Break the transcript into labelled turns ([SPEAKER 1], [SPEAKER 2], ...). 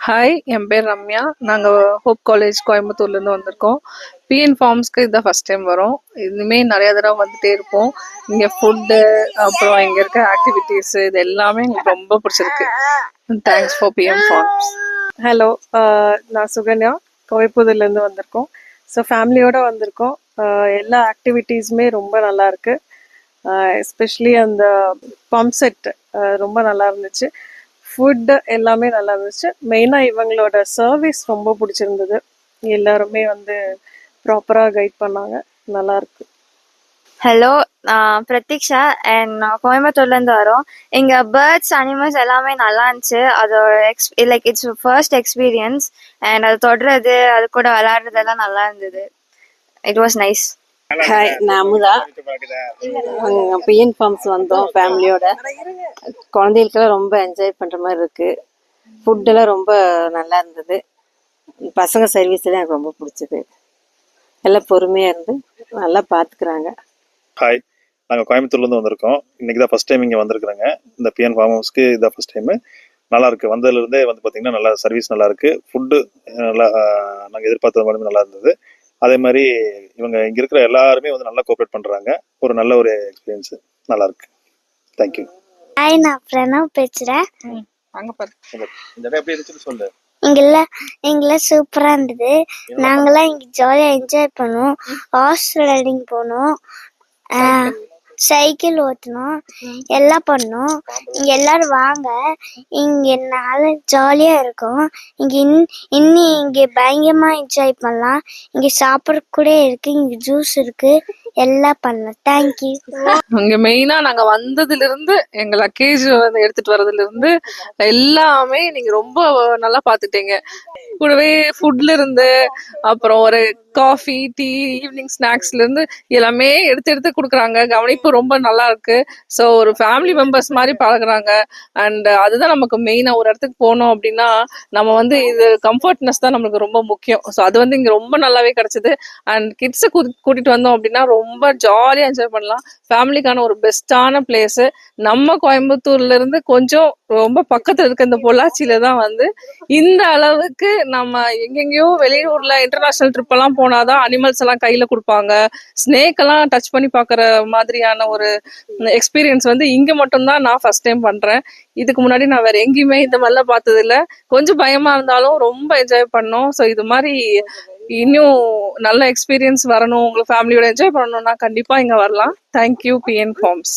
[SPEAKER 1] Hi, என் பேர் ரம்யா. நாங்கள் hope college கோயம்புத்தூர்லேருந்து வந்திருக்கோம். பிஎன் ஃபார்ம்ஸ்க்கு இதுதான் ஃபஸ்ட் டைம் வரோம். இனிமேல் நிறையா தடவை வந்துட்டே இருப்போம். இங்கே ஃபுட்டு, அப்புறம் இங்கே இருக்க ஆக்டிவிட்டீஸு, இது எல்லாமே எங்களுக்கு ரொம்ப பிடிச்சிருக்கு. Thanks for PN farms.
[SPEAKER 2] Hello, நான் சுகன்யா, கோவைப்புதூர்லேருந்து வந்திருக்கோம். ஸோ ஃபேமிலியோடு வந்திருக்கோம். எல்லா ஆக்டிவிட்டீஸுமே ரொம்ப நல்லா இருக்கு. எஸ்பெஷலி அந்த பம்ப் செட் ரொம்ப நல்லா இருந்துச்சு. ஃபுட்டு எல்லாமே நல்லா இருந்துச்சு. மெயினாக இவங்களோட சர்வீஸ் ரொம்ப பிடிச்சிருந்தது. எல்லாருமே வந்து ப்ராப்பராக கைட் பண்ணாங்க. நல்லா இருக்கு.
[SPEAKER 3] ஹலோ, நான் பிரதீக்ஷா அண்ட் நான் கோயம்புத்தூர்லேருந்து வரோம். இங்கே பேர்ட்ஸ் அனிமல்ஸ் எல்லாமே நல்லா இருந்துச்சு. அதோட இட்ஸ் ஃபர்ஸ்ட் எக்ஸ்பீரியன்ஸ். அண்ட் அது தொடுறது, அது கூட விளையாடுறதெல்லாம் நல்லா இருந்தது. It was nice.
[SPEAKER 4] ஹாய், நான் அமுதா. பிஎன் ஃபார்ம்ஸ் வந்தோம் ஃபேமிலியோட. குழந்தைகளுக்கெல்லாம் ரொம்ப என்ஜாய் பண்ணுற மாதிரி இருக்குது. ஃபுட்டெல்லாம் ரொம்ப நல்லா இருந்தது. பசங்க சர்வீஸ் எல்லாம் எனக்கு ரொம்ப பிடிச்சது. எல்லாம் பொறுமையாக இருந்து நல்லா பார்த்துக்குறாங்க.
[SPEAKER 5] ஹாய், நாங்கள் கோயம்புத்தூர்லேருந்து வந்திருக்கோம். இன்றைக்கி தான் ஃபஸ்ட் டைம் இங்கே வந்திருக்குறோங்க. இந்த பிஎன் ஃபார்ம் ஹவுஸ்க்கு இதான் ஃபஸ்ட் டைமு. நல்லாயிருக்கு. வந்ததுலேருந்தே வந்து பார்த்திங்கன்னா நல்லா சர்வீஸ் நல்லாயிருக்கு. ஃபுட்டு நல்லா நாங்கள் எதிர்பார்த்தது மாதிரி நல்லா இருந்தது. அதே மாதிரி இவங்க இங்கே இருக்கிற எல்லாருமே வந்து நல்லா கோஆப்ரேட் பண்ணுறாங்க. ஒரு நல்ல ஒரு எக்ஸ்பீரியன்ஸு நல்லாயிருக்கு. தேங்க்யூ.
[SPEAKER 6] ஹாய், நான் பிரணவ் பேசுகிறேன்.
[SPEAKER 1] அங்கே பாரு.
[SPEAKER 5] இந்த இடம் எப்படி இருந்துச்சுன்னு சொல்லு.
[SPEAKER 6] இங்கெல்லாம் சூப்பராக இருந்தது. நாங்களாம் இங்கே ஜாலியாக என்ஜாய் பண்ணோம். ஹார்ஸ் ரைடிங் போனோம், சைக்கிள் ஓட்டினோம், எல்லாம் பண்ணோம். இங்கே எல்லாரும் வாங்க, இங்கே நல்லா ஜாலியாக இருக்கும். இங்கே பயங்கரமாக என்ஜாய் பண்ணலாம். இங்கே சாப்பிட கூட இருக்கு, இங்கே ஜூஸ் இருக்கு, எல்லாம் பண்ணலாம். தேங்க்யூ.
[SPEAKER 1] இங்கே மெயினாக நாங்கள் வந்ததுலேருந்து எங்கள் லக்கேஜ் வந்து எடுத்துகிட்டு வரதுலேருந்து எல்லாமே நீங்கள் ரொம்ப நல்லா பார்த்துட்டீங்க. கூடவே ஃபுட்ல இருந்து, அப்புறம் ஒரு காஃபி, டீ, ஈவினிங் ஸ்நாக்ஸ்ல இருந்து எல்லாமே எடுத்து எடுத்து கொடுக்குறாங்க. கவனிப்பு ரொம்ப நல்லா இருக்கு. ஸோ ஒரு ஃபேமிலி மெம்பர்ஸ் மாதிரி பழகுறாங்க. அண்ட் அதுதான் நமக்கு மெயினா. ஒரு இடத்துக்கு போனோம் அப்படின்னா நம்ம வந்து இது கம்ஃபர்ட்னஸ் தான் நம்மளுக்கு ரொம்ப முக்கியம். ஸோ அது வந்து இங்க ரொம்ப நல்லாவே கிடைச்சது. அண்ட் கிட்ஸை கூட்டிட்டு வந்தோம் அப்படின்னா ரொம்ப ஜாலியா என்ஜாய் பண்ணலாம். ஃபேமிலிக்கான ஒரு பெஸ்டான பிளேஸ். நம்ம கோயம்புத்தூர்ல இருந்து கொஞ்சம் ரொம்ப பக்கத்துல இருக்க இந்த பொள்ளாச்சியில தான் வந்து இந்த அளவுக்கு நம்ம எங்கெங்கயோ வெளியூர்ல இன்டர்நேஷனல் ட்ரிப் எல்லாம் போனாதான் அனிமல்ஸ் எல்லாம் கையில கொடுப்பாங்க. ஸ்னேக் எல்லாம் டச் பண்ணி பாக்குற மாதிரியான ஒரு எக்ஸ்பீரியன்ஸ் வந்து இங்க மட்டும்தான் நான் ஃபர்ஸ்ட் டைம் பண்றேன். இதுக்கு முன்னாடி நான் வேற எங்கேயுமே இந்த மாதிரிலாம் பார்த்தது இல்லை. கொஞ்சம் பயமா இருந்தாலும் ரொம்ப என்ஜாய் பண்ணோம். ஸோ இது மாதிரி இன்னும் நல்ல எக்ஸ்பீரியன்ஸ் வரணும், உங்க ஃபேமிலியோட என்ஜாய் பண்ணணும்னா கண்டிப்பா இங்க வரலாம். Thank you PN forms.